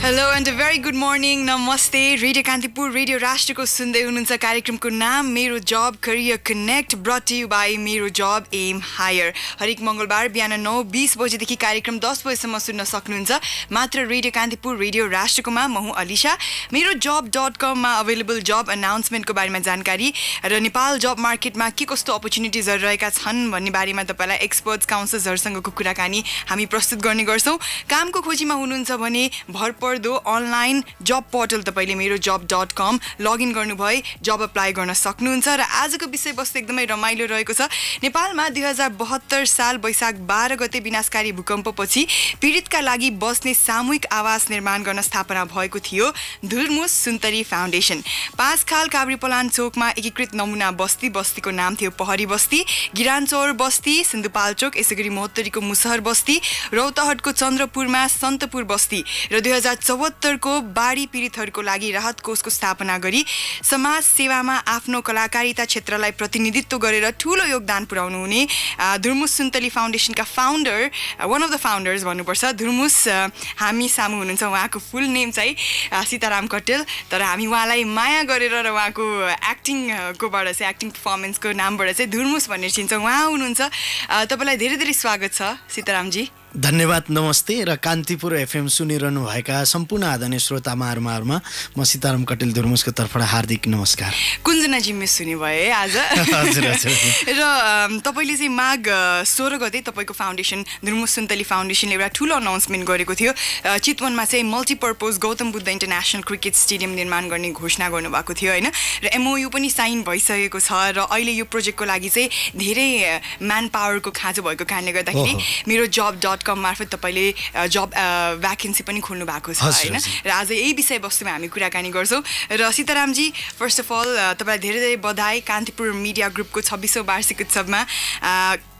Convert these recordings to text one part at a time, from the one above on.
Hello and very good morning, नमस्ते। Radio Kantipur, radio राष्ट्रको सुन्दै हुनुहुन्छ कार्यक्रमको नाम मेरो job career connect, brought you by मेरो जब एम हायर। हरेक मङ्गलबार बिहान 9:20 बजेदेखि कार्यक्रम 10 बजेसम्म सुन्न सक्नुहुन्छ मात्र रेडियो कान्तिपुर, रेडियो राष्ट्रकोमा। म हुँ अलिसा। मेरो job.com मा अवेलेबल जब अनाउन्समेन्टको बारेमा जानकारी र नेपाल जब मार्केटमा के कस्तो अपर्च्युनिटिजहरू रहेका छन् भन्ने बारेमा तपाईँलाई एक्सपर्ट्स काउन्सलर्ससँगको कुराकानी हामी प्रस्तुत गर्ने गर्छौँ। कामको खोजीमा हुनुहुन्छ भने भरपर्दो अनलाइन जब पोर्टल तपाईँले मेरो job.com लगइन गर्नुभए जब अप्लाई गर्न सक्नुहुन्छ। र आजको विषयवस्तु एकदमै रमाइलो रहेको छ। नेपालमा 2072 साल वैशाख 12 गते विनाशकारी भूकम्पपछि पीडितका लागि बस्ने सामूहिक आवास निर्माण गर्न स्थापना भएको थियो धुर्मुस सुन्तरी फाउन्डेसन। पाँचखाल काभ्रेपलान चोकमा एकीकृत नमुना बस्तीको नाम थियो पहरी बस्ती, गिरानचौर बस्ती, सिन्धुपाल्चोक, यसैगरी महोत्तरीको मुसहर बस्ती, रौतहटको चन्द्रपुरमा सन्तपुर बस्ती र 2074 को बाढी पीडितहरूको लागि राहत कोषको स्थापना गरी समाज सेवामा आफ्नो कलाकारिता क्षेत्रलाई प्रतिनिधित्व गरेर ठूलो योगदान पुर्याउनु हुने धुर्मुस सुन्तली फाउन्डेसनका founder, one of the founders भन्नुपर्छ, धुर्मुस हामी सामु हुनुहुन्छ। उहाँको फुल नेम चाहिँ सीताराम कटेल, तर हामी उहाँलाई माया गरेर र उहाँको एक्टिङकोबाट चाहिँ एक्टिङ पर्फर्मेन्सको नामबाट चाहिँ धुर्मुस भनेर चिन्छौँ। उहाँ हुनुहुन्छ। तपाईँलाई धेरै धेरै स्वागत छ सीतारामजी। धन्यवाद, नमस्ते। र कान्तिपुर एफएम सुनिरहनु भएका सम्पूर्ण आदरणीय श्रोता महानुभावमा म सीताराम कटेल धुर्मुसको तर्फबाट हार्दिक नमस्कार। कुञ्जना जिम्मेस सुन्नुभयो है आज। र तपाईँले चाहिँ माघ 16 गते तपाईँको फाउन्डेसन धुर्मुस सुन्तली फाउन्डेसनले एउटा ठुलो अनाउन्समेन्ट गरेको थियो। चितवनमा चाहिँ multipurpose Gautam Buddha international cricket stadium निर्माण गर्ने घोषणा गर्नुभएको थियो होइन। र एमओयू पनि साइन भइसकेको छ र अहिले यो प्रोजेक्टको लागि चाहिँ धेरै म्यान पावरको खाँचो भएको कारणले गर्दाखेरि मेरो job.com मार्फत तपाईँले जब भ्याकेन्सी पनि खोल्नु भएको छ होइन। र आज यही विषयवस्तुमा हामी कुराकानी गर्छौँ। र सीतारामजी, फर्स्ट अफ अल तपाईँलाई धेरै धेरै बधाई। कान्तिपुर मिडिया ग्रुपको 26औं वार्षिक उत्सवमा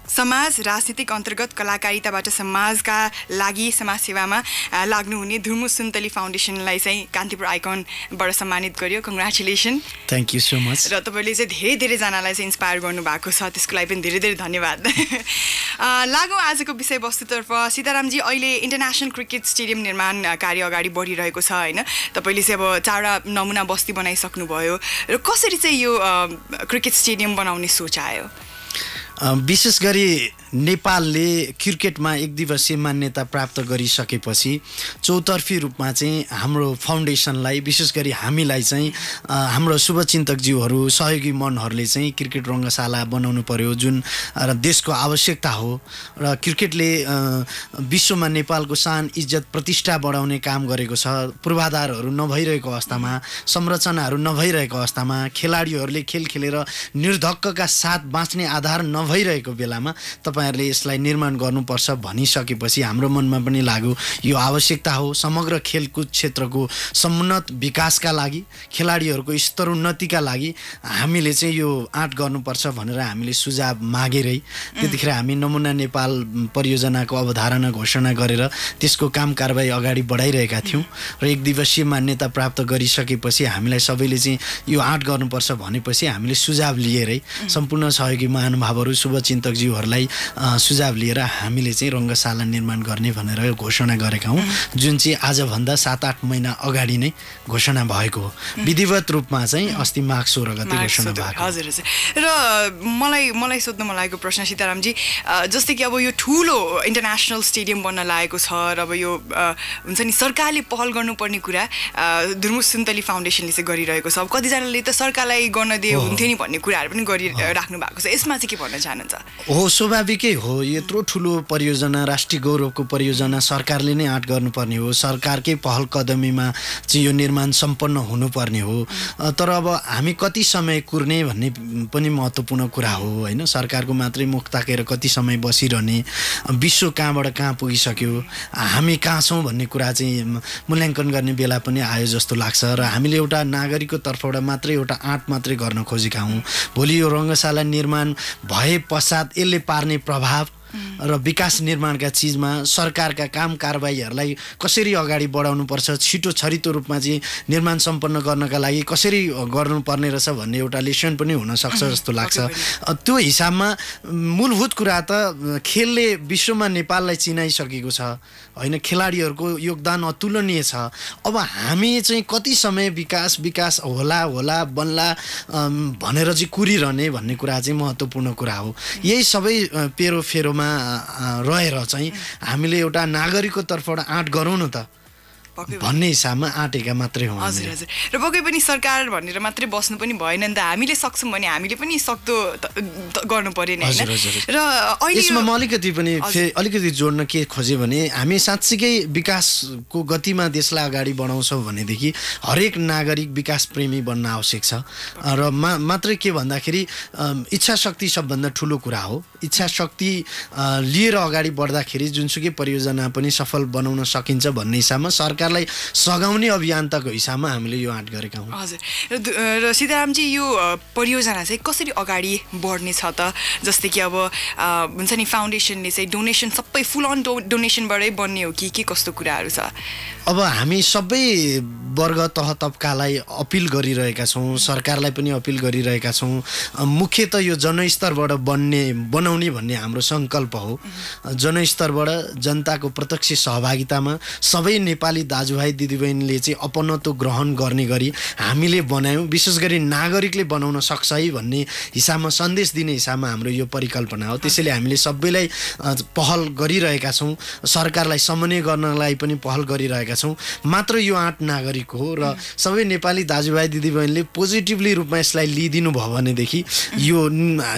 समाज राजनीतिक अन्तर्गत कलाकारिताबाट समाजका लागि समाज सेवामा लाग्नुहुने धुर्मुस सुन्तली फाउन्डेसनलाई चाहिँ कान्तिपुर आइकनबाट सम्मानित गर्यो। Congratulation. Thank you so much. र तपाईँले चाहिँ धेरैजनालाई चाहिँ इन्सपायर गर्नुभएको छ, त्यसको लागि पनि धेरै धेरै धन्यवाद। लागौँ आजको विषयवस्तुतर्फ। सीतारामजी, अहिले इन्टरनेसनल क्रिकेट स्टेडियम निर्माण कार्य अगाडि बढिरहेको छ होइन। तपाईँले चाहिँ अब 4 नमुना बस्ती बनाइसक्नुभयो र कसरी चाहिँ यो क्रिकेट स्टेडियम बनाउने सोच आयो? विशेष गरी नेपालले क्रिकेटमा एक दिवसीय मान्यता प्राप्त गरिसकेपछि चौतर्फी रूपमा चाहिँ हाम्रो फाउन्डेसनलाई, विशेष गरी हामीलाई चाहिँ हाम्रो शुभचिन्तकज्यूहरू, सहयोगी मनहरूले चाहिँ क्रिकेट रङ्गशाला बनाउनु पर्यो, जुन देशको आवश्यकता हो। र क्रिकेटले विश्वमा नेपालको सान, इज्जत, प्रतिष्ठा बढाउने काम गरेको छ। पूर्वाधारहरू नभइरहेको अवस्थामा, संरचनाहरू नभइरहेको अवस्थामा, खेलाडीहरूले खेल खेलेर निर्धक्कका साथ बाँच्ने आधार नभइरहेको बेलामा तपाईहरुले यसलाई निर्माण गर्नुपर्छ भनिसकेपछि हाम्रो मनमा पनि लाग्यो यो आवश्यकता हो। समग्र खेलकुद क्षेत्रको समुन्नत विकासका लागि, खेलाडीहरूको स्तरोन्नतिका लागि हामीले चाहिँ यो आँट गर्नुपर्छ भनेर हामीले सुझाव मागेरै त्यतिखेर हामी नमुना नेपाल परियोजनाको अवधारणा घोषणा गरेर त्यसको काम कारबाही अगाडि बढाइरहेका थियौँ। र एक दिवसीय मान्यता प्राप्त गरिसकेपछि हामीलाई सबैले चाहिँ यो आँट गर्नुपर्छ भनेपछि हामीले सुझाव लिएरै सम्पूर्ण सहयोगी महानुभावहरू, शुभचिन्तकज्यूहरूलाई सुझाव लिएर हामीले चाहिँ रङ्गशाला निर्माण गर्ने भनेर घोषणा गरेका हौँ, जुन चाहिँ आजभन्दा 7-8 महिना अगाडि नै घोषणा भएको हो। विधिवत रूपमा चाहिँ अस्ति माघ 16 गते घोषणा भएको। हजुर हजुर। र मलाई सोध्न मन लागेको प्रश्न सीतारामजी, जस्तै कि अब यो ठुलो इन्टरनेसनल स्टेडियम बन्न लागेको छ र अब यो हुन्छ नि सरकारले पहल गर्नुपर्ने कुरा धुर्मुस सुन्तली फाउन्डेसनले चाहिँ गरिरहेको छ। अब कतिजनाले त सरकारलाई गर्न दिए हुन्थ्यो नि भन्ने कुराहरू पनि गरिराख्नु भएको छ। यसमा चाहिँ के भन्न चाहनुहुन्छ? हो, स्वाभाविकै हो। यत्रो ठुलो परियोजना, राष्ट्रिय गौरवको परियोजना सरकारले नै आँट गर्नुपर्ने हो। सरकारकै पहल कदमीमा चाहिँ यो निर्माण सम्पन्न हुनुपर्ने हो। तर अब हामी कति समय कुर्ने भन्ने पनि महत्त्वपूर्ण कुरा हो होइन। सरकारको मात्रै मुख ताकेर कति समय बसिरहने, विश्व कहाँबाट कहाँ पुगिसक्यो, हामी कहाँ छौँ भन्ने कुरा चाहिँ मूल्याङ्कन गर्ने बेला पनि आयो जस्तो लाग्छ। र हामीले एउटा नागरिकको तर्फबाट मात्रै एउटा आँट मात्रै गर्न खोजेका हौँ। भोलि यो रङ्गशाला निर्माण भए पश्चात यसले पार्ने प्रभाव र विकास निर्माणका चिजमा सरकारका काम कारबाहीहरूलाई कसरी अगाडि बढाउनुपर्छ, छिटो छरितो रूपमा चाहिँ निर्माण सम्पन्न गर्नका लागि कसरी गर्नुपर्ने रहेछ भन्ने एउटा लेसन पनि हुनसक्छ जस्तो लाग्छ। त्यो हिसाबमा मूलभूत कुरा त खेलले विश्वमा नेपाललाई चिनाइसकेको छ होइन, खेलाडीहरूको योगदान अतुलनीय छ। अब हामी चाहिँ कति समय विकास विकास होला होला बन्ला भनेर चाहिँ कुरिरहने भन्ने कुरा चाहिँ महत्त्वपूर्ण कुरा हो। यही सबै पेरोफेरोमा रहेर चाहिँ हामीले एउटा नागरिकको तर्फबाट आँट गरौँ न त भन्ने हिसाबमा आँटेका मात्रै हौँ। हजुर हजुर। र पक्कै पनि सरकार भनेर मात्रै बस्नु पनि भएन नि त, हामीले सक्छौँ भने हामीले पनि सक्दो गर्नु पर्यो नि होइन। र अहिले यसमा म अलिकति जोड्न के खोजेँ भने हामी साँच्चीकै विकासको गतिमा देशलाई अगाडि बढाउँछौँ भनेदेखि हरेक नागरिक विकास प्रेमी बन्न आवश्यक छ। र मात्रै के भन्दाखेरि इच्छा शक्ति सबभन्दा ठुलो कुरा हो। इच्छा शक्ति लिएर अगाडि बढ्दाखेरि जुनसुकै परियोजना पनि सफल बनाउन सकिन्छ भन्ने हिसाबमा सरकारलाई सघाउने अभियन्ताको हिसाबमा हामीले यो आँट गरेका हौँ। हजुर। र सीतारामजी यो परियोजना चाहिँ कसरी अगाडि बढ्ने छ त? जस्तै कि अब हुन्छ नि फाउन्डेसनले चाहिँ डोनेसन सबै फुल अन डोनेसनबाटै बन्ने हो कि के कस्तो कुराहरू छ? अब हामी सबै वर्ग तह तब्कालाई अपिल गरिरहेका छौँ, सरकारलाई पनि अपिल गरिरहेका छौँ। मुख्यत यो जनस्तरबाट बनाउने भन्ने हाम्रो सङ्कल्प हो। जनस्तरबाट जनताको प्रत्यक्ष सहभागितामा सबै नेपाली दाजुभाइ दिदीबहिनीले चाहिँ अपनत्व ग्रहण गर्ने गरी हामीले बनायौँ। विशेष गरी नागरिकले बनाउन सक्छ है भन्ने हिसाबमा सन्देश दिने हिसाबमा हाम्रो यो परिकल्पना हो। त्यसैले हामीले सबैलाई पहल गरिरहेका छौँ, सरकारलाई समन्वय गर्नलाई पनि पहल गरिरहेका छौँ। मात्र यो आँट नागरिक हो र सबै नेपाली दाजुभाइ दिदीबहिनीले पोजिटिभली रूपमा यसलाई लिइदिनु भयो भनेदेखि यो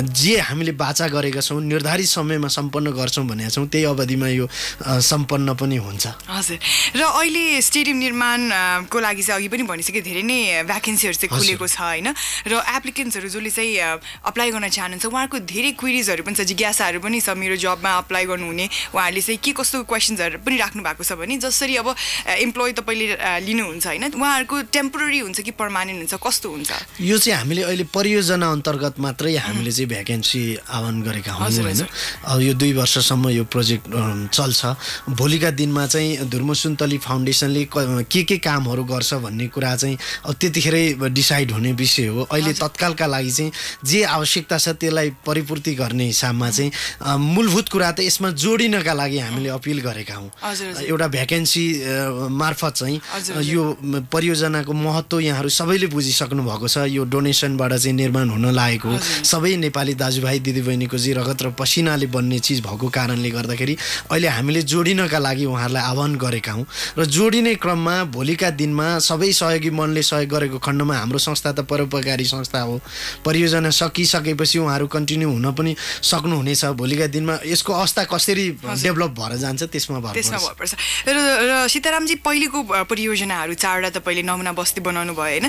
जे हामीले बाचा गरेका छौँ निर्धारित समयमा सम्पन्न गर्छौँ भनेका छौँ त्यही अवधिमा यो सम्पन्न पनि हुन्छ। हजुर। र अहिले स्टेडियम निर्माणको लागि चाहिँ अघि पनि भनिसके धेरै नै भ्याकेन्सीहरू चाहिँ खुलेको छ होइन। र एप्लिकेन्ट्सहरू जसले चाहिँ अप्लाई गर्न चाहनुहुन्छ उहाँहरूको धेरै क्वेरिजहरू पनि छ, जिज्ञासाहरू पनि छ मेरो जबमा अप्लाई गर्नुहुने। उहाँहरूले चाहिँ के कस्तो क्वेसन्सहरू पनि राख्नु भएको छ भने जसरी अब इम्प्लोइ तपाईँले लिनुहुन्छ होइन, उहाँहरूको टेम्पोररी हुन्छ कि पर्मानेन्ट हुन्छ, कस्तो हुन्छ? यो चाहिँ हामीले अहिले परियोजना अन्तर्गत मात्रै हामीले चाहिँ भ्याकेन्सी आह्वान गरेका हौँ होइन। अब यो 2 वर्षसम्म यो प्रोजेक्ट चल्छ। भोलिका दिनमा चाहिँ धुर्म सुन्तली फाउन्डेसनले के कामहरू गर्छ भन्ने कुरा चाहिँ अब त्यतिखेरै डिसाइड हुने विषय हो। अहिले तत्कालका लागि चाहिँ जे आवश्यकता छ त्यसलाई परिपूर्ति गर्ने हिसाबमा चाहिँ मूलभूत कुरा त यसमा जोडिनका लागि हामीले अपिल गरेका हौँ। एउटा भ्याकेन्सी मार्फत चाहिँ यो परियोजनाको महत्त्व यहाँहरू सबैले बुझिसक्नु भएको छ। यो डोनेसनबाट चाहिँ निर्माण हुन लागेको सबै नेपाली दाजुभाइ दिदीबहिनीको चाहिँ रगत र पसिनाले बन्ने चिज भएको कारणले गर्दाखेरि अहिले हामीले जोडिनका लागि उहाँहरूलाई आह्वान गरेका हौँ। र जोडिने क्रममा भोलिका दिनमा सबै सहयोगी मनले सहयोग गरेको खण्डमा हाम्रो संस्था त परोपकारी संस्था हो। परियोजना सकिसकेपछि उहाँहरू कन्टिन्यू हुन पनि सक्नुहुनेछ। भोलिका दिनमा यसको अवस्था कसरी डेभलप भएर जान्छ त्यसमा भर पर्छ। र सीतारामजी पहिलेको परियोजनाहरू 4वटा तपाईँले नमुना बस्ती बनाउनु भयो होइन,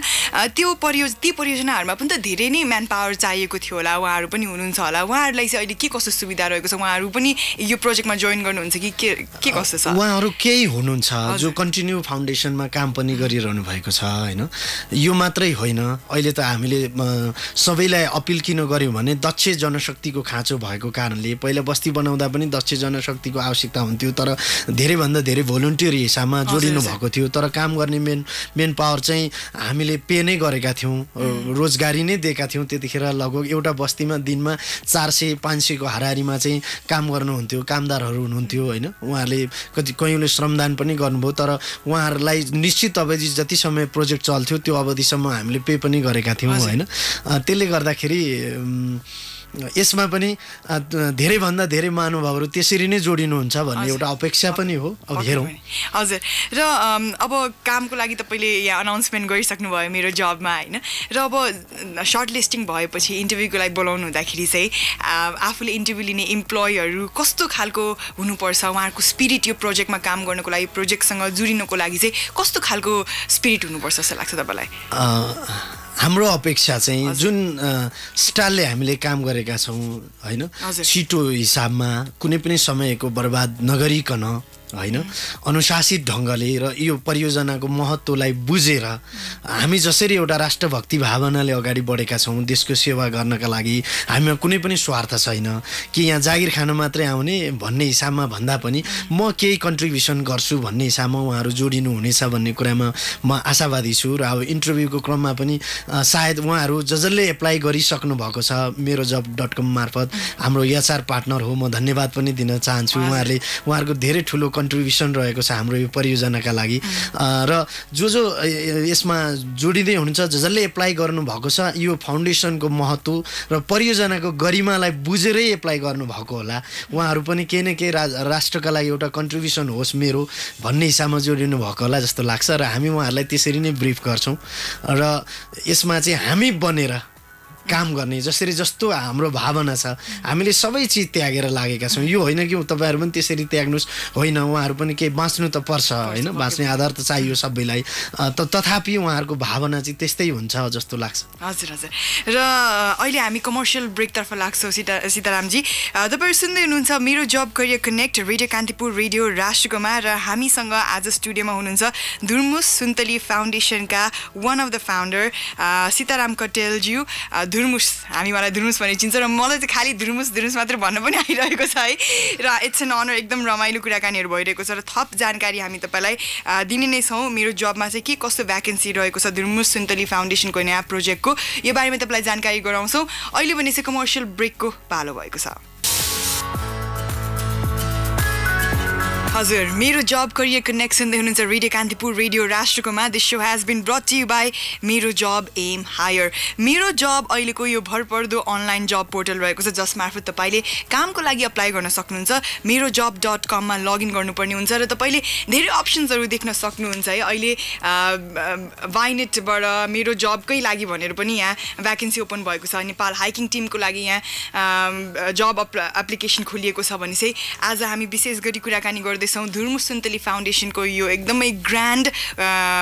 ती परियोजनाहरूमा पनि त धेरै नै म्यान पावर चाहिएको थियो होला, उहाँहरू पनि हुनुहुन्छ होला। उहाँहरूलाई चाहिँ अहिले के कस्तो सुविधा रहेको छ? उहाँहरू पनि यो प्रोजेक्टमा जोइन गर्नुहुन्छ कि के कस्तो छ? उहाँहरू केही हुनुहुन्छ जो कन्टिन्यू फाउन्डेसनमा काम पनि गरिरहनु भएको छ होइन। यो मात्रै होइन, अहिले त हामीले सबैलाई अपिल किन गऱ्यौँ भने दक्ष जनशक्तिको खाँचो भएको कारणले पहिला बस्ती बनाउँदा पनि दक्ष जनशक्तिको आवश्यकता हुन्थ्यो, तर धेरैभन्दा धेरै भोलुन्टियर हिसाबमा जोडिनु भएको थियो। तर काम गर्ने मेन पावर चाहिँ हामीले पे नै गरेका थियौँ, रोजगारी नै दिएका थियौँ। त्यतिखेर लगभग एउटा बस्तीमा दिनमा 400-500 को हाराहारीमा चाहिँ काम गर्नुहुन्थ्यो, कामदारहरू हुनुहुन्थ्यो होइन। उहाँहरूले कयौँले श्रमदान पनि गर्नुभयो, तर उहाँहरूलाई निश्चित अवधि जति समय प्रोजेक्ट चल्थ्यो त्यो अवधिसम्म हामीले पे पनि गरेका थियौँ होइन। त्यसले गर्दाखेरि यसमा पनि धेरैभन्दा धेरै महानुभावहरू त्यसरी नै जोडिनुहुन्छ भन्ने एउटा अपेक्षा पनि हो। अब हेरौँ। हजुर। र अब कामको लागि तपाईँले यहाँ अनाउन्समेन्ट गरिसक्नुभयो मेरो जबमा होइन। र अब सर्ट लिस्टिङ भएपछि इन्टरभ्यूको लागि बोलाउनु हुँदाखेरि चाहिँ आफूले इन्टरभ्यू लिने इम्प्लोयरहरू कस्तो खालको हुनुपर्छ, उहाँहरूको स्पिरिट यो प्रोजेक्टमा काम गर्नको लागि प्रोजेक्टसँग जोडिनको लागि चाहिँ कस्तो खालको स्पिरिट हुनुपर्छ जस्तो लाग्छ तपाईँलाई? हाम्रो अपेक्षा चाहिँ जुन स्टाइलले हामीले काम गरेका छौँ होइन, छिटो हिसाबमा कुनै पनि समयको बर्बाद नगरिकन होइन, अनुशासित ढङ्गले र यो परियोजनाको महत्त्वलाई बुझेर हामी जसरी एउटा राष्ट्रभक्ति भावनाले अगाडि बढेका छौँ देशको सेवा गर्नका लागि, हामीमा कुनै पनि स्वार्थ छैन कि यहाँ जागिर खान मात्रै आउने भन्ने हिसाबमा भन्दा पनि म केही कन्ट्रिब्युसन गर्छु भन्ने हिसाबमा उहाँहरू जोडिनु हुनेछ भन्ने कुरामा म आशावादी छु। र अब इन्टरभ्यूको क्रममा पनि सायद उहाँहरू जसले एप्लाई गरिसक्नु भएको छ मेरो job.com मार्फत हाम्रो एचआर पार्टनर हो, म धन्यवाद पनि दिन चाहन्छु। उहाँहरूको धेरै ठुलो कन्ट्रिब्युसन रहेको छ हाम्रो यो परियोजनाका लागि। र जो यसमा जोडिँदै हुनुहुन्छ, जसले एप्लाई गर्नुभएको छ, यो फाउन्डेसनको महत्त्व र परियोजनाको गरिमालाई बुझेरै एप्लाई गर्नुभएको होला। उहाँहरू पनि केही न केही राष्ट्रका लागि एउटा कन्ट्रिब्युसन होस् मेरो भन्ने हिसाबमा जोडिनु भएको होला जस्तो लाग्छ। र हामी उहाँहरूलाई त्यसरी नै ब्रिफ गर्छौँ र यसमा चाहिँ हामी बनेर काम गर्ने जस्तो हाम्रो भावना छ, हामीले सबै चिज त्यागेर लागेका छौँ। यो होइन कि तपाईँहरू पनि त्यसरी त्याग्नुहोस्, होइन, उहाँहरू पनि केही बाँच्नु त पर्छ होइन, बाँच्ने आधार त चाहियो सबैलाई, तथापि उहाँहरूको भावना चाहिँ त्यस्तै हुन्छ जस्तो लाग्छ। हजुर हजुर। र अहिले हामी कमर्सियल ब्रेकतर्फ लाग्छौँ सीतारामजी। तपाईँहरू सुन्दै हुनुहुन्छ मेरो job career connect radio Kantipur radio राष्ट्रकोमा, र हामीसँग आज स्टुडियोमा हुनुहुन्छ धुर्मुस सुन्तली फाउन्डेसनका one of the founder Sitaram कटेलज्यू। धुर्मुस, हामी मलाई धुर्मुस भन्ने चिन्छ र मलाई चाहिँ खालि धुर्मुस मात्र भन्न पनि आइरहेको छ है। र इट्स एन अनर, एकदम रमाइलो कुराकानीहरू भइरहेको छ र थप जानकारी हामी तपाईँलाई दिने नै छौँ। मेरो जबमा चाहिँ के कस्तो भ्याकेन्सी रहेको छ धुर्मुस सुन्तली फाउन्डेसनको नयाँ प्रोजेक्टको, यो बारेमा तपाईँलाई जानकारी गराउँछौँ। अहिले भने चाहिँ कमर्सियल ब्रेकको पालो भएको छ। हजुर, मेरो जब करियर कनेक्ट सुन्दै हुनुहुन्छ रेडियो कान्तिपुर रेडियो राष्ट्रकोमा। This show has been brought to you by मेरो जब एम हायर। मेरो जब अहिलेको यो भरपर्दो अनलाइन जब पोर्टल रहेको छ जसमार्फत तपाईँले कामको लागि अप्लाई गर्न सक्नुहुन्छ। मेरो job.com लगइन गर्नुपर्ने हुन्छ र तपाईँले धेरै अप्सन्सहरू देख्न सक्नुहुन्छ है। अहिले वाइनेटबाट मेरो जबकै लागि भनेर पनि यहाँ भ्याकेन्सी ओपन भएको छ। नेपाल हाइकिङ टिमको लागि यहाँ जब एप्लिकेसन खोलिएको छ भने चाहिँ आज हामी विशेष गरी कुराकानी गर्दैछौँ धुर्मुस सुन्तली फाउन्डेसनको यो एकदमै ग्रान्ड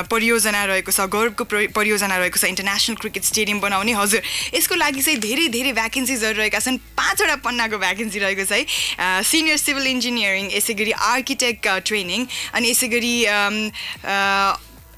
परियोजना रहेको छ, गौरवको परियोजना रहेको छ, इन्टरनेसनल क्रिकेट स्टेडियम बनाउने। हजुर, यसको लागि चाहिँ धेरै भ्याकेन्सिजहरू रहेका छन्। 5वटा पन्नाको भ्याकेन्सी रहेको छ है। सिनियर सिभिल इन्जिनियरिङ, यसै गरी आर्किटेक्ट ट्रेनिङ, अनि यसै गरी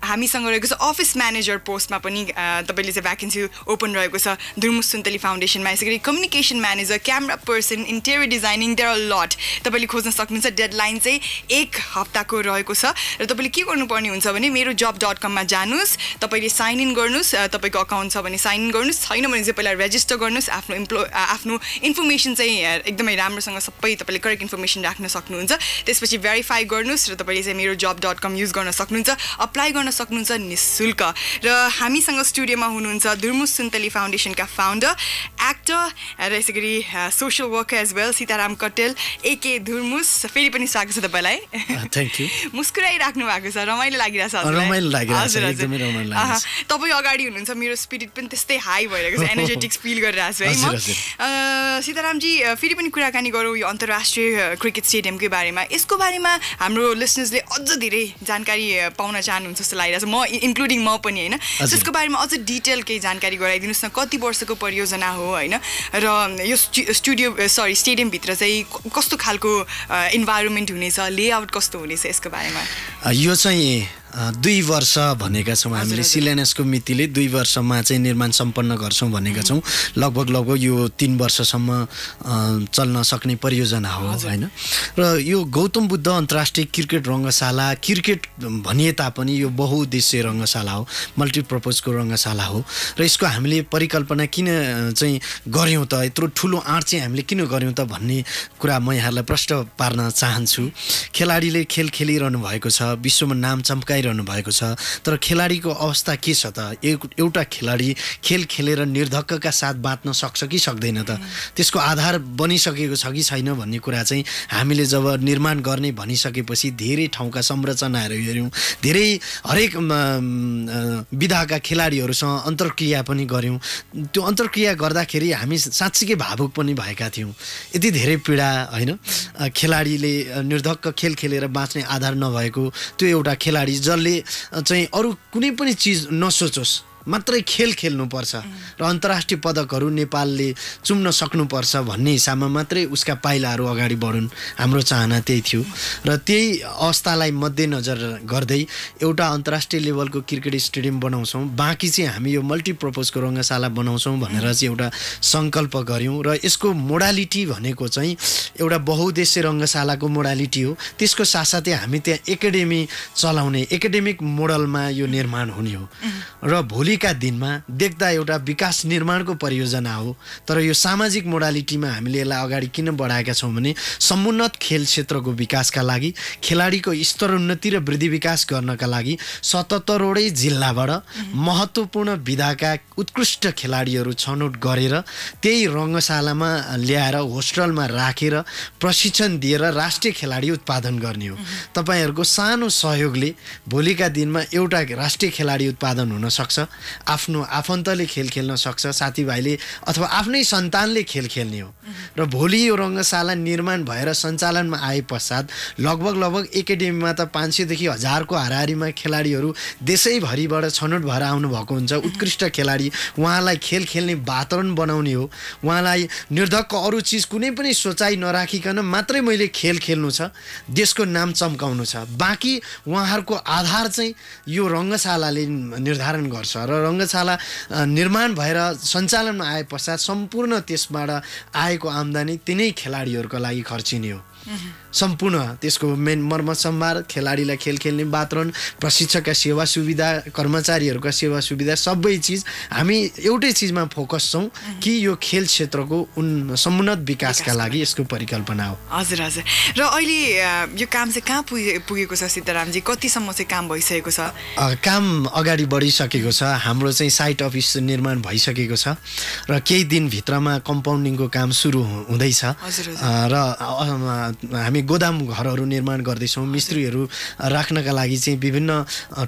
हामीसँग रहेको छ अफिस म्यानेजर पोस्टमा पनि तपाईँले चाहिँ भ्याकेन्सी ओपन रहेको छ धुर्मुस सुन्तली फाउन्डेसनमा। यसै गरी communication manager, camera person, interior designing, there are lot तपाईँले खोज्न सक्नुहुन्छ। डेडलाइन चाहिँ 1 हप्ताको रहेको छ र तपाईँले के गर्नुपर्ने हुन्छ भने मेरो job.com जानुहोस्, तपाईँले साइन इन गर्नुहोस्, तपाईँको अकाउन्ट छ भने साइन इन गर्नुहोस्, छैन भने चाहिँ पहिला रेजिस्टर गर्नुहोस्। आफ्नो इन्फर्मेसन चाहिँ एकदमै राम्रोसँग सबै तपाईँले करेक्ट इन्फर्मेसन राख्न सक्नुहुन्छ। त्यसपछि भेरिफाई गर्नुहोस् र तपाईँले चाहिँ मेरो job.com युज गर्न सक्नुहुन्छ, अप्लाई गर्न सक्नुहुन्छ निःशुल्क। र हामीसँग स्टुडियोमा हुनुहुन्छ धुर्मुस सुन्तली फाउन्डेसनका फाउन्डर, एक्टर र यसै गरी social worker as well Sitaram Kattel aka Dhurmus. फेरि पनि स्वागत छ तपाईँलाई। Thank you. मुस्कुराइराख्नु भएको छ, रमाइलो लागिरहेछ। रमाइलो लागिरहेछ, एकदमै रमाइलो लागिरहेछ। तपाईँ अगाडि हुनुहुन्छ, मेरो स्पिरिट पनि त्यस्तै हाई भइरहेको छ, एनर्जेटिक्स फिल गरिरहेको छु है म। सीतारामजी, फेरि पनि कुराकानी गरौँ यो अन्तर्राष्ट्रिय क्रिकेट स्टेडियमकै बारेमा। यसको बारेमा हाम्रो लिसनर्सले अझ धेरै जानकारी पाउन चाहनुहुन्छ जस्तो लागिरहेछ, म इन्क्लुडिङ म पनि होइन। त्यसको बारेमा अझ डिटेल केही जानकारी गराइदिनुहोस् न, कति वर्षको परियोजना हो होइन, र यो स्टेडियमभित्र चाहिँ कस्तो खालको इन्भाइरोमेन्ट हुनेछ, लेआउट कस्तो हुनेछ, यसको बारेमा। यो चाहिँ 2 वर्ष भनेका छौँ हामीले। शिलान्यासको मितिले 2 वर्षमा चाहिँ निर्माण सम्पन्न गर्छौँ भनेका छौँ। लगभग यो 3 वर्षसम्म चल्न सक्ने परियोजना हो होइन। र यो गौतम बुद्ध अन्तर्राष्ट्रिय क्रिकेट रङ्गशाला, क्रिकेट भनिए तापनि यो बहुउद्देश्य रङ्गशाला हो, मल्टिपर्पजको रङ्गशाला हो। र यसको हामीले परिकल्पना किन चाहिँ गऱ्यौँ त, यत्रो ठुलो आँट चाहिँ हामीले किन गऱ्यौँ त भन्ने कुरा म यहाँलाई प्रश्न पार्न चाहन्छु। खेलाडीले खेल खेलिरहनु भएको छ, विश्वमा नाम चम्काइरहनु भएको छ, तर खेलाडीको अवस्था के छ त? एउटा खेलाडी खेल खेलेर निर्धक्कका साथ बाँच्न सक्छ कि सक्दैन त? त्यसको आधार बनिसकेको छ कि छैन भन्ने कुरा चाहिँ हामीले जब निर्माण गर्ने भनिसकेपछि धेरै ठाउँका संरचनाहरू हेऱ्यौँ, धेरै हरेक विधाका खेलाडीहरूसँग अन्तर्क्रिया पनि गऱ्यौँ। त्यो अन्तर्क्रिया गर्दाखेरि हामी साँच्चीकै भावुक पनि भएका थियौँ। यति धेरै पीडा होइन, खेलाडीले निर्धक्क खेल खेलेर बाँच्ने आधार नभएको त्यो एउटा खेलाडी जसले चाहिँ अरू कुनै पनि चिज नसोचोस् मात्रै खेल खेल्नुपर्छ र अन्तर्राष्ट्रिय पदकहरू नेपालले चुम्न सक्नुपर्छ भन्ने हिसाबमा मात्रै उसका पाइलाहरू अगाडि बढुन् हाम्रो चाहना त्यही थियो र त्यही अवस्थालाई मध्यनजर गर्दै एउटा अन्तर्राष्ट्रिय लेभलको क्रिकेट स्टेडियम बनाउँछौँ, बाँकी चाहिँ हामी यो मल्टिपर्पजको रङ्गशाला बनाउँछौँ भनेर चाहिँ एउटा सङ्कल्प गऱ्यौँ र यसको मोडालिटी भनेको चाहिँ एउटा बहुउद्देश्य रङ्गशालाको मोडालिटी हो। त्यसको साथसाथै हामी त्यहाँ एकाडेमी चलाउने एकाडेमिक मोडलमा यो निर्माण हुने हो र भोलिका दिनमा देख्दा एउटा विकास निर्माणको परियोजना हो, तर यो सामाजिक मोडालिटीमा हामीले यसलाई अगाडि किन बढाएका छौँ भने समुन्नत खेल क्षेत्रको विकासका लागि, खेलाडीको स्तरोन्नति र वृद्धि विकास गर्नका लागि 77वटै जिल्लाबाट महत्त्वपूर्ण विधाका उत्कृष्ट खेलाडीहरू छनौट गरेर त्यही रङ्गशालामा ल्याएर होस्टेलमा राखेर प्रशिक्षण दिएर राष्ट्रिय खेलाडी उत्पादन गर्ने हो। तपाईँहरूको सानो सहयोगले भोलिका दिनमा एउटा राष्ट्रिय खेलाडी उत्पादन हुन सक्छ, आफ्नो आफन्तले खेल खेल्न सक्छ, साथीभाइले अथवा आफ्नै सन्तानले खेल खेल्ने हो र भोलि यो रङ्गशाला निर्माण भएर सञ्चालनमा आए पश्चात लगभग एकाडेमीमा त 500देखि 1000को हाराहारीमा खेलाडीहरू देशैभरिबाट छनौट भएर आउनुभएको हुन्छ। उत्कृष्ट खेलाडी, उहाँलाई खेल खेल्ने वातावरण बनाउने हो, उहाँलाई निर्धक्क अरू चिज कुनै पनि सोचाइ नराखिकन मात्रै मैले खेल खेल्नु छ, देशको नाम चम्काउनु छ, बाँकी उहाँहरूको आधार चाहिँ यो रङ्गशालाले निर्धारण गर्छ र रङ्गशाला निर्माण भएर सञ्चालनमा आए पश्चात सम्पूर्ण त्यसबाट आएको आम्दानी तिनै खेलाडीहरूका लागि खर्चिने हो। सम्पूर्ण त्यसको मेन मर्मत सम्भार, खेलाडीलाई खेल खेल्ने वातावरण, प्रशिक्षकका सेवा सुविधा, कर्मचारीहरूका सेवा सुविधा, सबै चिज हामी एउटै चिजमा फोकस छौँ कि यो खेल क्षेत्रको समुन्नत विकासका लागि यसको परिकल्पना हो। हजुर हजुर। र अहिले यो काम चाहिँ कहाँ पुगेको छ सीतारामजी? कतिसम्म चाहिँ काम भइसकेको छ? काम अगाडि बढिसकेको छ। हाम्रो चाहिँ साइट अफिस निर्माण भइसकेको छ र केही दिनभित्रमा कम्पाउन्डिङको काम सुरु हुँदैछ र हामी गोदाम घरहरू निर्माण गर्दैछौँ, मिस्त्रीहरू राख्नका लागि चाहिँ विभिन्न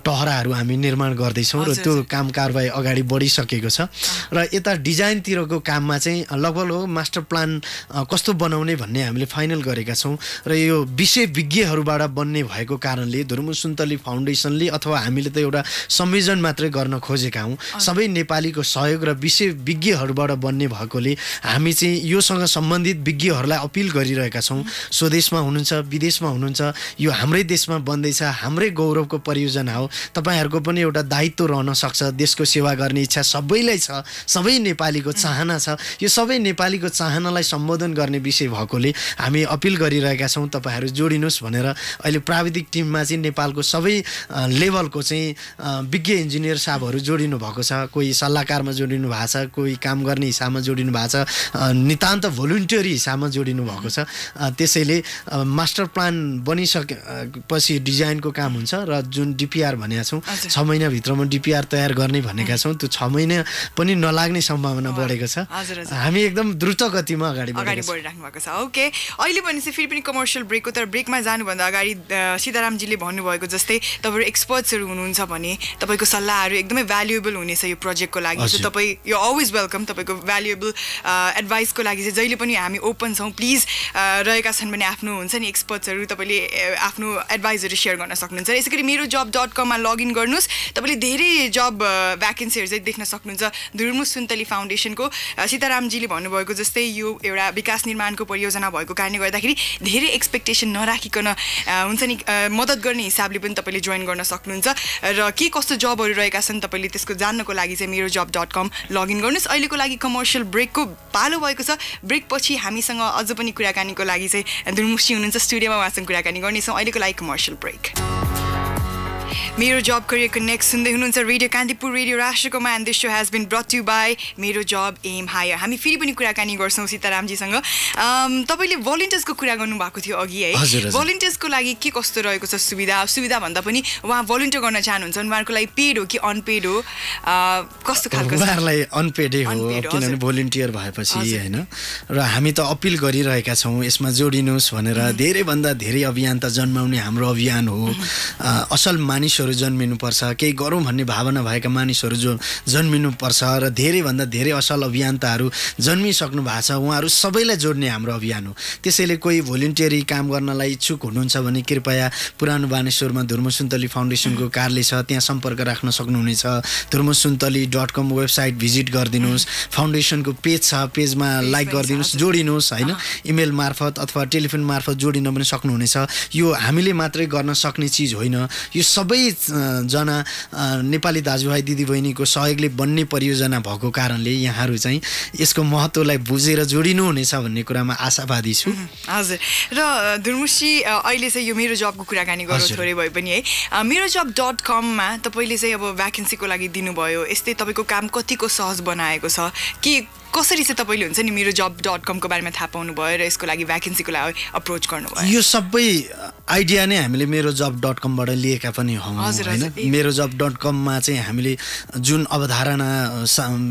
टहराहरू हामी निर्माण गर्दैछौँ र त्यो काम कारबाही अगाडि बढिसकेको छ र यता डिजाइनतिरको काममा चाहिँ लगभग मास्टर प्लान कस्तो बनाउने भन्ने हामीले फाइनल गरेका छौँ र यो विषय विज्ञहरूबाट बन्ने भएको कारणले धुर्मु सुन्तली फाउन्डेसनले अथवा हामीले त एउटा संयोजन मात्रै गर्न खोजेका हौँ, सबै नेपालीको सहयोग र विषय विज्ञहरूबाट बन्ने भएकोले हामी चाहिँ योसँग सम्बन्धित विज्ञहरूलाई अपिल गरिरहेका छौँ। स्वदेशमा हुनुहुन्छ, विदेशमा हुनुहुन्छ, यो हाम्रै देशमा बन्दैछ, हाम्रै गौरवको परियोजना हो, तपाईँहरूको पनि एउटा दायित्व रहन सक्छ, देशको सेवा गर्ने इच्छा सबैलाई छ, सबै नेपालीको चाहना छ, यो सबै नेपालीको चाहनालाई सम्बोधन गर्ने विषय भएकोले हामी अपिल गरिरहेका छौँ तपाईँहरू जोडिनुहोस् भनेर। अहिले प्राविधिक टिममा चाहिँ नेपालको सबै लेभलको चाहिँ विज्ञ इन्जिनियर साहबहरू जोडिनु भएको छ, कोही सल्लाहकारमा जोडिनु भएको छ, कोही काम गर्ने हिसाबमा जोडिनु भएको छ, नितान्त भोलिन्टियरी हिसाबमा जोडिनु भएको छ। त्यसैले मास्टर प्लान बनिसकेपछि डिजाइनको काम हुन्छ र जुन डिपिआर भनेका छौँ 6 महिनाभित्रमा डिपिआर तयार गर्ने भनेका छौँ, त्यो 6 महिना पनि नलाग्ने सम्भावना बढेको छ। हामी एकदम द्रुत गतिमा अगाडि बढिराख्नु भएको छ। ओके, अहिले भने चाहिँ फेरि पनि कमर्सियल ब्रेक हो, तर ब्रेकमा जानुभन्दा अगाडि सीतारामजीले भन्नुभएको जस्तै तपाईँहरू एक्सपर्ट्सहरू हुनुहुन्छ भने तपाईँको सल्लाहहरू एकदमै भ्यालुएबल हुनेछ यो प्रोजेक्टको लागि। सो तपाईँ यो अलवेज वेलकम, तपाईँको भ्यालुएबल एडभाइसको लागि चाहिँ जहिले पनि हामी ओपन छौँ। प्लिज रहेका छन् भने आफ्नो हुन्छ नि एक्सपर्ट्सहरू तपाईँले आफ्नो एडभाइसहरू सेयर गर्न सक्नुहुन्छ। यसै गरी मेरो job.com-मा लगइन गर्नुहोस्, तपाईँले धेरै जब भ्याकेन्सीहरू चाहिँ देख्न सक्नुहुन्छ। धुर्मु सुन्तली फाउन्डेसनको सीतारामजीले भन्नुभएको जस्तै यो एउटा विकास निर्माणको परियोजना भएको कारणले गर्दाखेरि धेरै एक्सपेक्टेसन नराखिकन हुन्छ नि मद्दत गर्ने हिसाबले पनि तपाईँले जोइन गर्न सक्नुहुन्छ र के कस्तो जबहरू रहेका छन् तपाईँले त्यसको जान्नको लागि चाहिँ मेरो job.com लगइन गर्नुहोस्। अहिलेको लागि कमर्सियल ब्रेकको पालो भएको छ। ब्रेक पछि हामीसँग अझ पनि कुराकानीको लागि चाहिँ धुर्मुसी हुनुहुन्छ, स्टुडियोमा उहाँसँग कुराकानी गर्नेछौँ। अहिलेको लागि कमर्सियल ब्रेक। मेरो जब करियर कनेक्ट सुन्दै हुनुहुन्छ रेडियो कान्तिपुर, रेडियो राष्ट्रकोमा, and this show has been brought you by मेरो जब एम हायर। हामी फेरि पनि कुराकानी गर्छौँ सीतारामजीसँग। तपाईँले भोलिन्टियर्सको कुरा गर्नुभएको थियो अघि है, भोलिन्टियर्सको लागि के कस्तो रहेको छ सुविधा भन्दा पनि उहाँ भोलिन्टियर गर्न चाहनुहुन्छ, उहाँहरूको लागि पेड हो कि अनपेड हो, कस्तो खालको? उहाँहरूलाई अनपेडै हो, किनभने भोलिन्टियर भएपछि होइन। र हामी त अपिल गरिरहेका छौँ यसमा जोडिनुहोस् भनेर। धेरैभन्दा धेरै अभियान त जन्माउने हाम्रो अभियान हो। असल मानिसहरू मानिसहरू जन्मिनुपर्छ, केही गरौँ भन्ने भावना भएका मानिसहरू जन्मिनुपर्छ र धेरैभन्दा धेरै असल अभियन्ताहरू जन्मिसक्नु भएको छ। उहाँहरू सबैलाई जोड्ने हाम्रो अभियान हो। त्यसैले कोही भोलिन्टियरी काम गर्नलाई इच्छुक हुनुहुन्छ भने कृपया पुरानो बानेश्वरमा धुर्मसुन्तली फाउन्डेसनको कार्यालय छ, त्यहाँ सम्पर्क राख्न सक्नुहुनेछ। धुर्मसुन्तली.com वेबसाइट भिजिट गरिदिनुहोस्। फाउन्डेसनको पेज छ, पेजमा लाइक गरिदिनुहोस्, जोडिनुहोस् होइन। इमेल मार्फत अथवा टेलिफोन मार्फत जोडिन पनि सक्नुहुनेछ। यो हामीले मात्रै गर्न सक्ने चिज होइन, यो सबैजना नेपाली दाजुभाइ दिदीबहिनीको सहयोगले बन्ने परियोजना भएको कारणले यहाँहरू चाहिँ यसको महत्त्वलाई बुझेर जोडिनुहुनेछ भन्ने कुरामा आशावादी छु। हजुर। र धुर्मुसी अहिले चाहिँ यो मेरो जबको कुराकानी गरौँ थोरै भए पनि है। मेरो जब.com-मा तपाईँले चाहिँ अब भ्याकेन्सीको लागि दिनुभयो, यस्तै तपाईँको काम कतिको सहज बनाएको छ कि कसरी चाहिँ तपाईँले हुन्छ नि मेरो जब.com-को बारेमा थाहा पाउनुभयो र यसको लागि भ्याकेन्सीको लागि अप्रोच गर्नुभयो? यो सबै आइडिया नै हामीले मेरो जब.com-बाट लिएका पनि हौँ होइन। मेरो जब.com-मा चाहिँ हामीले जुन अवधारणा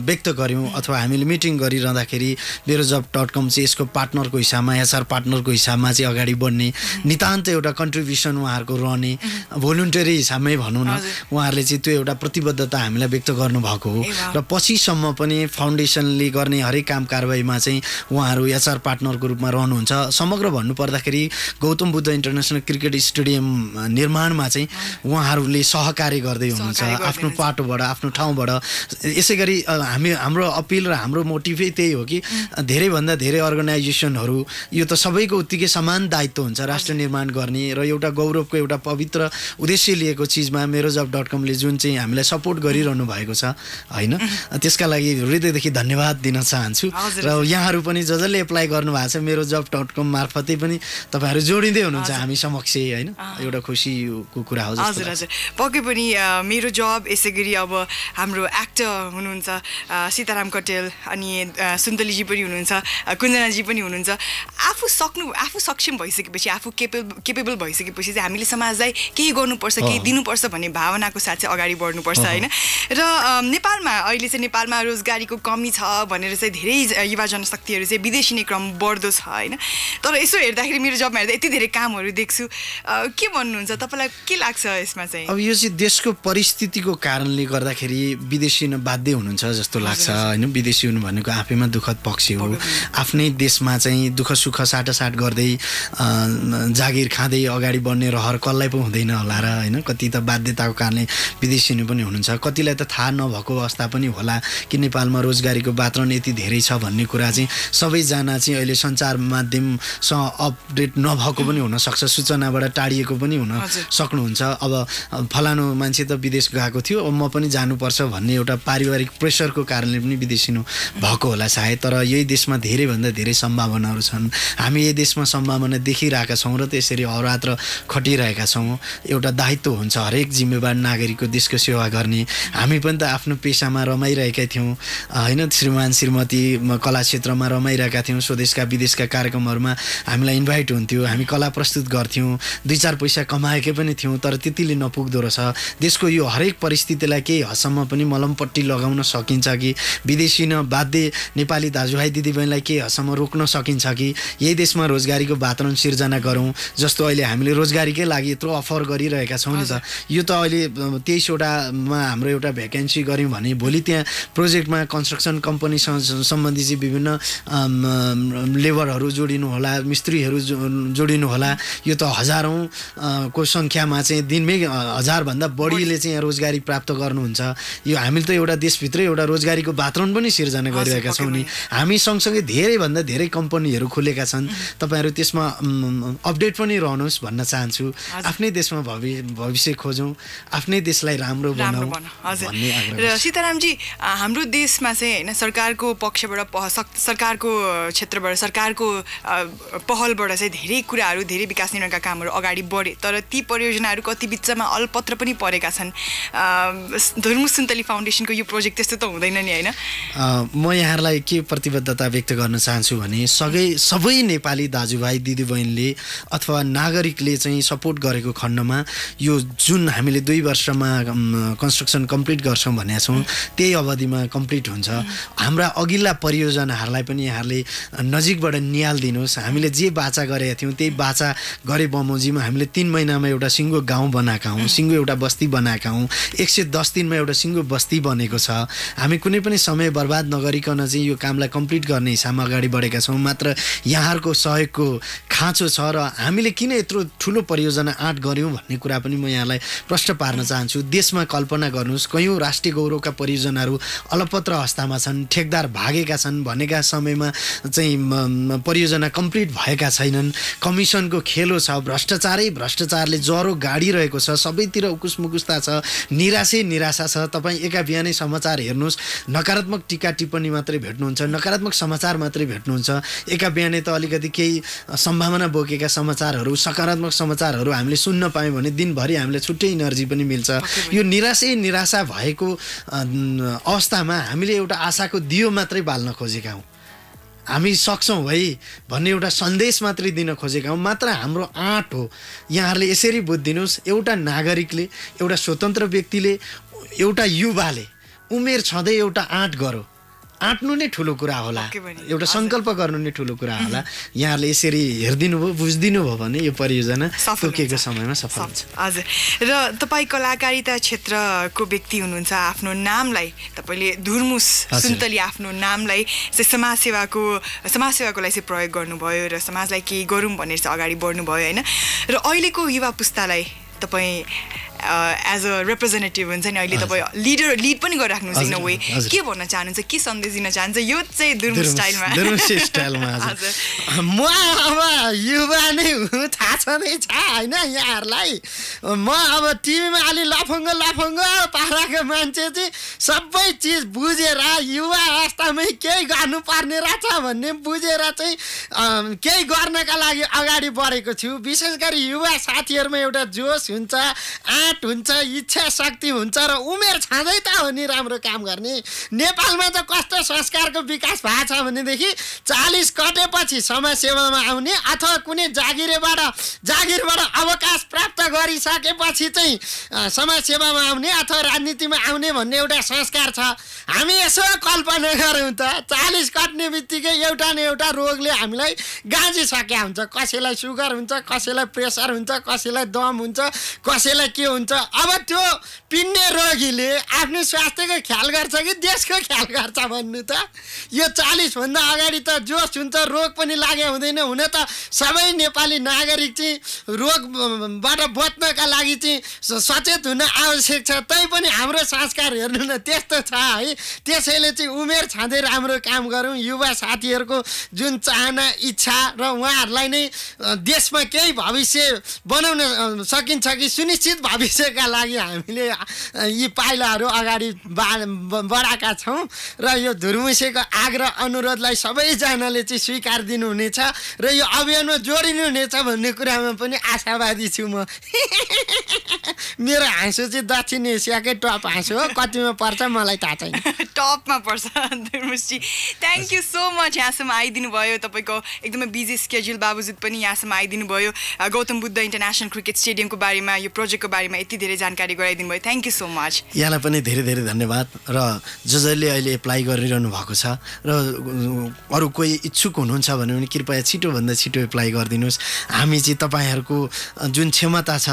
व्यक्त गऱ्यौँ अथवा हामीले मिटिङ गरिरहँदाखेरि मेरो जब.com चाहिँ यसको पार्टनरको हिसाबमा, एचआर पार्टनरको हिसाबमा चाहिँ अगाडि बढ्ने नितान्त एउटा कन्ट्रिब्युसन उहाँहरूको रहने भोलिन्टियरी हिसाबमै भनौँ न, उहाँहरूले चाहिँ त्यो एउटा प्रतिबद्धता हामीलाई व्यक्त गर्नुभएको हो। र पछिसम्म पनि फाउन्डेसनले गर्ने हरेक काम कारबाहीमा चाहिँ उहाँहरू एचआर पार्टनरको रूपमा रहनुहुन्छ। समग्र भन्नुपर्दाखेरि Gautam Buddha international cricket stadium निर्माणमा चाहिँ उहाँहरूले सहकार्य गर्दै हुनुहुन्छ आफ्नो पाटोबाट, आफ्नो ठाउँबाट। यसै गरी हाम्रो अपिल र हाम्रो मोटिभै त्यही हो कि धेरैभन्दा धेरै अर्गनाइजेसनहरू, यो त सबैको उत्तिकै समान दायित्व हुन्छ राष्ट्र निर्माण गर्ने र एउटा गौरवको एउटा पवित्र उद्देश्य लिएको चिजमा मेरो जब.com-ले जुन चाहिँ हामीलाई सपोर्ट गरिरहनु भएको छ होइन, त्यसका लागि हृदयदेखि धन्यवाद दिन चाहन्छु। र यहाँहरू पनि जसले एप्लाई गर्नुभएको छ मेरो जब.com मार्फतै पनि तपाईँहरू जोडिँदै हुनुहुन्छ हामी समक्ष होइन, एउटा खुसीको कुरा हो। हजुर हजुर, पक्कै पनि मेरो जब यसै गरी अब हाम्रो एक्टर हुनुहुन्छ सीताराम कटेल अनि सुन्तलीजी पनि हुनुहुन्छ, कुञ्जनाजी पनि हुनुहुन्छ। आफू सक्षम भइसकेपछि, आफू केपेबल भइसकेपछि चाहिँ हामीले समाजलाई केही गर्नुपर्छ, केही दिनुपर्छ भन्ने भावनाको साथ चाहिँ अगाडि बढ्नुपर्छ होइन। र नेपालमा अहिले चाहिँ नेपालमा रोजगारीको कमी छ भनेर चाहिँ धेरै युवा जनशक्तिहरू चाहिँ विदेशी नै क्रम बढ्दो छ होइन। तर यसो हेर्दाखेरि मेरो जबमा हेर्दा यति धेरै कामहरू देख्छु, के भन्नुहुन्छ तपाईँलाई, के लाग्छ यसमा चाहिँ? अब यो चाहिँ देशको परिस्थितिको कारणले गर्दाखेरि विदेशी हुन बाध्य हुनुहुन्छ जस्तो लाग्छ होइन। विदेशी हुनु भनेको आफैमा दुःखद पक्ष हो। आफ्नै देशमा चाहिँ दुःख सुख साटासाट गर्दै जागिर खाँदै अगाडि बढ्ने रहर कसलाई पो हुँदैन होला र होइन। कति त बाध्यताको कारणले विदेशी हुनु पनि हुनुहुन्छ, कतिलाई त थाहा नभएको अवस्था पनि होला कि नेपालमा रोजगारीको वातावरण यति धेरै छ भन्ने कुरा चाहिँ सबैजना चाहिँ अहिले सञ्चार माध्यमसँग अपडेट नभएको पनि हुनसक्छ, सूचनाबाट टाढिएको पनि हुन सक्नुहुन्छ। अब फलानु मान्छे त विदेश गएको थियो, अब म पनि जानुपर्छ भन्ने एउटा पारिवारिक प्रेसरको कारणले पनि विदेशिनु भएको होला सायद। तर यही देशमा धेरैभन्दा धेरै सम्भावनाहरू छन्। हामी यही देशमा सम्भावना देखिरहेका छौँ र त्यसरी अहोरात्र खटिरहेका छौँ। एउटा दायित्व हुन्छ हरेक जिम्मेवार नागरिकको देशको सेवा गर्ने। हामी पनि त आफ्नो पेसामा रमाइरहेका थियौँ होइन, श्रीमान श्रीमती कला क्षेत्रमा रमाइरहेका थियौँ। स्वदेशका विदेशका कार्यक्रमहरूमा हामीलाई इन्भाइट हुन्थ्यो, हामी कला प्रस्तुत गर्थ्यौँ, 2-4 पैसा कमाएकै पनि थियौँ। तर त्यतिले नपुग्दो रहेछ। देशको यो हरेक परिस्थितिलाई केही हदसम्म पनि मलमपट्टि लगाउन सकिन्छ कि विदेशी बाध्य नेपाली दाजुभाइ दिदीबहिनीलाई केही हदसम्म रोक्न सकिन्छ कि यही देशमा रोजगारीको वातावरण सिर्जना गरौँ। जस्तो अहिले हामीले रोजगारीकै लागि यत्रो अफर गरिरहेका छौँ नि त। यो त अहिले 23वटामा हाम्रो एउटा भ्याकेन्सी गऱ्यौँ भने भोलि त्यहाँ प्रोजेक्टमा कन्स्ट्रक्सन कम्पनीसँग सम्बन्धी चाहिँ विभिन्न लेबरहरू जोडिनु होला, मिस्त्रीहरू जोडिनु होला। यो त हजारौँ को सङ्ख्यामा चाहिँ दिनमै 1000भन्दा बढीले चाहिँ रोजगारी प्राप्त गर्नुहुन्छ। यो हामीले त एउटा देशभित्रै एउटा रोजगारीको वातावरण पनि सिर्जना गरिरहेका छौँ नि। हामी सँगसँगै धेरैभन्दा धेरै कम्पनीहरू खुलेका छन्, तपाईँहरू त्यसमा अपडेट पनि रहनुहोस् भन्न चाहन्छु। आफ्नै देशमा भविष्य खोजौँ, आफ्नै देशलाई राम्रो बनाऊ भन्ने आग्रह। र सीतारामजी, हाम्रो देशमा चाहिँ होइन सरकारको पक्षबाट, सरकारको क्षेत्रबाट, सरकारको पहलबाट चाहिँ धेरै कुराहरू, धेरै विकास निर्माणका कामहरू अगाडि बढे। तर ती परियोजनाहरू कति बिचमा अलपत्र पनि परेका छन्। धुर्मसुन्तली फाउन्डेसनको यो प्रोजेक्ट त्यस्तो त हुँदैन नि होइन। म यहाँहरूलाई के प्रतिबद्धता व्यक्त गर्न चाहन्छु भने सबै नेपाली दाजुभाइ दिदीबहिनीले अथवा नागरिकले चाहिँ सपोर्ट गरेको खण्डमा यो जुन हामीले 2 वर्षमा कन्स्ट्रक्सन कम्प्लिट गर्छौँ भनेका छौँ त्यही अवधिमा कम्प्लिट हुन्छ। हाम्रा अघिल्ला परियोजनाहरूलाई पनि यहाँहरूले नजिकबाट निहालिदिनुहोस्। हामीले जे बाचा गरेका थियौँ त्यही बाचा गरे बमोजिममा हामीले 3 महिनामा एउटा सिङ्गो गाउँ बनाएका हौँ, सिङ्गो एउटा बस्ती बनाएका हौँ। 110 दिनमा एउटा सिङ्गो बस्ती बनेको छ। हामी कुनै पनि समय बर्बाद नगरिकन चाहिँ यो कामलाई कम्प्लिट गर्ने हिसाबमा अगाडि बढेका छौँ। मात्र यहाँहरूको सहयोगको खाँचो छ र हामीले किन यत्रो ठुलो परियोजना आँट गऱ्यौँ भन्ने कुरा पनि म यहाँलाई प्रश्न पार्न चाहन्छु। देशमा कल्पना गर्नुहोस्, कयौँ राष्ट्रिय गौरवका परियोजनाहरू अलपत्र अवस्थामा छन्, ठेकदार भागेका छन्, भनेका समयमा चाहिँ परियोजना कम्प्लिट भएका छैनन्। कमिसनको खेलो छ, भ्रष्टाचारले ज्वरो गाडिरहेको छ, सबैतिर उकुसमुकुस्ता छ, निराशा छ। तपाईँ एका बिहानै समाचार हेर्नुहोस्, नकारात्मक टिका टिप्पणी मात्रै भेट्नुहुन्छ, नकारात्मक समाचार मात्रै भेट्नुहुन्छ। एका बिहानै त अलिकति केही सम्भावना बोकेका समाचारहरू, सकारात्मक समाचारहरू हामीले सुन्न पायौँ भने दिनभरि हामीलाई छुट्टै इनर्जी पनि मिल्छ। यो निराशा भएको अवस्थामा हामीले एउटा आशाको दियो मात्रै बाल्न खोजेका हौँ। हामी सक्छौँ है भन्ने एउटा सन्देश मात्रै दिन खोजेका हौँ। मात्र हाम्रो आँट हो। यहाँहरूले यसरी बुझिदिनुहोस्, एउटा नागरिकले, एउटा स्वतन्त्र व्यक्तिले, एउटा युवाले उमेर छँदै एउटा आँट गरो, आँट्नु नै ठुलो कुरा होला, एउटा सङ्कल्प गर्नु नै ठुलो कुरा होला। यहाँहरूले यसरी हेरिदिनु भयो, बुझिदिनु भयो भने यो परियोजना तोकेको समयमा सफल हुन्छ। हजुर, र तपाईँ कलाकारिता क्षेत्रको व्यक्ति हुनुहुन्छ। आफ्नो नामलाई तपाईँले धुर्मुस सुन्तली आफ्नो नामलाई चाहिँ समाजसेवाको लागि चाहिँ प्रयोग गर्नुभयो र समाजलाई केही गरौँ भनेर चाहिँ अगाडि बढ्नुभयो होइन। र अहिलेको युवा पुस्तालाई तपाईँ एज अ रिप्रेजेन्टेटिभ हुन्छ नि, अहिले तपाईँ लिड पनि गरिराख्नुहुन्छ इन अ वे, के भन्न चाहनुहुन्छ, के सन्देश दिन चाहन्छ यो चाहिँ दुर्मुस स्टाइलमा? म अब युवा नै हुँ, थाहा छँदैछ होइन यहाँहरूलाई। म अब टिभीमा अलि लफङ्गो पाराको मान्छे चाहिँ सबै चिज बुझेर युवा अवस्थामै केही गर्नुपर्ने रहेछ भन्ने बुझेर चाहिँ केही गर्नका लागि अगाडि बढेको छु। विशेष गरी युवा साथीहरूमा एउटा जोस हुन्छ, आँट हुन्छ, इच्छा शक्ति हुन्छ र उमेर छँदै त हो नि राम्रो काम गर्ने। नेपालमा त कस्तो संस्कारको विकास भएको छ भनेदेखि 40 कटेपछि समाजसेवामा आउने अथवा कुनै जागिरबाट अवकाश प्राप्त गरिसकेपछि चाहिँ समाजसेवामा आउने अथवा राजनीतिमा आउने भन्ने एउटा संस्कार छ। हामी यसो कल्पना गरौँ त, 40 कट्ने बित्तिकै एउटा न एउटा रोगले हामीलाई गाँजिसकेका हुन्छ। कसैलाई सुगर हुन्छ, कसैलाई प्रेसर हुन्छ, कसैलाई दम हुन्छ, कसैलाई के हुन्छ। अब त्यो पिन्ने रोगीले आफ्नो स्वास्थ्यको ख्याल गर्छ कि देशको ख्याल गर्छ भन्नु त? यो 40 भन्दा अगाडि त जोस हुन्छ, रोग पनि लागे हुँदैन। हुन त सबै नेपाली नागरिक चाहिँ रोगबाट बच्नका लागि चाहिँ सचेत हुन आवश्यक छ। तैपनि हाम्रो संस्कार हेर्नु न त्यस्तो छ है। त्यसैले चाहिँ उमेर छँदै राम्रो काम गरौँ। युवा साथीहरूको जुन चाहना, इच्छा र उहाँहरूलाई नै देशमा केही भविष्य बनाउन सकिन्छ कि सुनिश्चित भविष्यका लागि हामीले यी पाइलाहरू अगाडि बढाएका छौँ र यो धुर्मुसेको आग्रह अनुरोधलाई सबैजनाले चाहिँ स्वीकार दिनुहुनेछ र यो अभियानमा जोडिनुहुनेछ भन्ने कुरामा पनि आशावादी छु म। मेरो हाँसो चाहिँ दक्षिण एसियाकै टप हाँसो हो, कतिमा पर्छ मलाई थाहा छैन। टपमा पर्छ धुर्मुसजी। थ्याङ्क यू सो मच यहाँसम्म आइदिनु भयो। तपाईँको एकदमै बिजी स्केड्युल बावजुद पनि यहाँसम्म आइदिनु भयो। गौतम बुद्ध इन्टरनेसनल क्रिकेट स्टेडियमको बारेमा, यो प्रोजेक्टको बारेमा यति धेरै जानकारी गराइदिनु भयो। Thank you so much. यहाँलाई पनि धेरै धेरै धन्यवाद। र जसले अहिले एप्लाई गरिरहनु भएको छ र अरू कोही इच्छुक हुनुहुन्छ भने पनि कृपया छिटोभन्दा छिटो एप्लाई गरिदिनुहोस्। हामी चाहिँ तपाईँहरूको जुन क्षमता छ,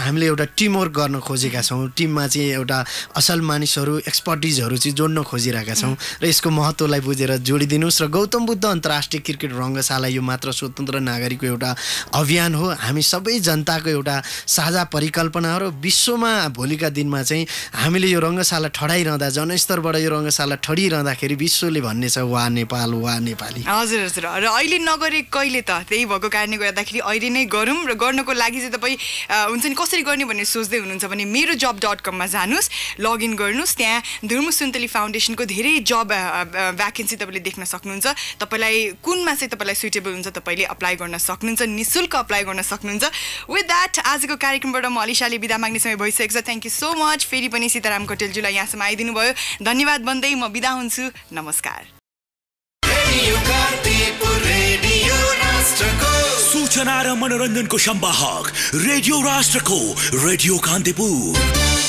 हामीले एउटा टिमवर्क गर्न खोजेका छौँ। टिममा चाहिँ एउटा असल मानिसहरू, एक्सपर्टिजहरू चाहिँ जोड्न खोजिरहेका छौँ र यसको महत्त्वलाई बुझेर जोडिदिनुहोस्। र गौतम बुद्ध अन्तर्राष्ट्रिय क्रिकेट रङ्गशाला यो मात्र स्वतन्त्र नागरिकको एउटा अभियान हो। हामी सबै जनताको एउटा साझा परिकल्पना हो र विश्वमा भोलिका दिनमा चाहिँ हामीले यो रङ्गशाला ठडाइरहँदा, जनस्तरबाट यो रङ्गशाला ठडिरहँदाखेरि विश्वले भन्ने छ वा नेपाल, वा नेपाली। हजुर। र अहिले नगरे कहिले त? त्यही भएको कारणले गर्दाखेरि अहिले नै गरौँ। र गर्नको लागि चाहिँ तपाईँ हुन्छ नि कसरी गर्ने भन्ने सोच्दै हुनुहुन्छ भने merojob.com मा जानुहोस्, लगइन गर्नुहोस्। त्यहाँ धुर्मुस सुन्तली फाउन्डेसनको धेरै जब भ्याकेन्सी तपाईँले देख्न सक्नुहुन्छ। तपाईँलाई कुनमा चाहिँ तपाईँलाई सुइटेबल हुन्छ तपाईँले अप्लाई गर्न सक्नुहुन्छ, निःशुल्क अप्लाई गर्न सक्नुहुन्छ। विथ द्याट आजको कार्यक्रमबाट म अलिसाले बिदा माग्ने समय भइसकेको छ। Thank you so much. फेरि पनि सीताराम कटेलज्यूलाई यहाँसम्म आइदिनु भयो, धन्यवाद भन्दै म बिदा हुन्छु। नमस्कार। सूचना र मनोरञ्जनको संवाहक रेडियो राष्ट्रको रेडियो कान्तिपुर।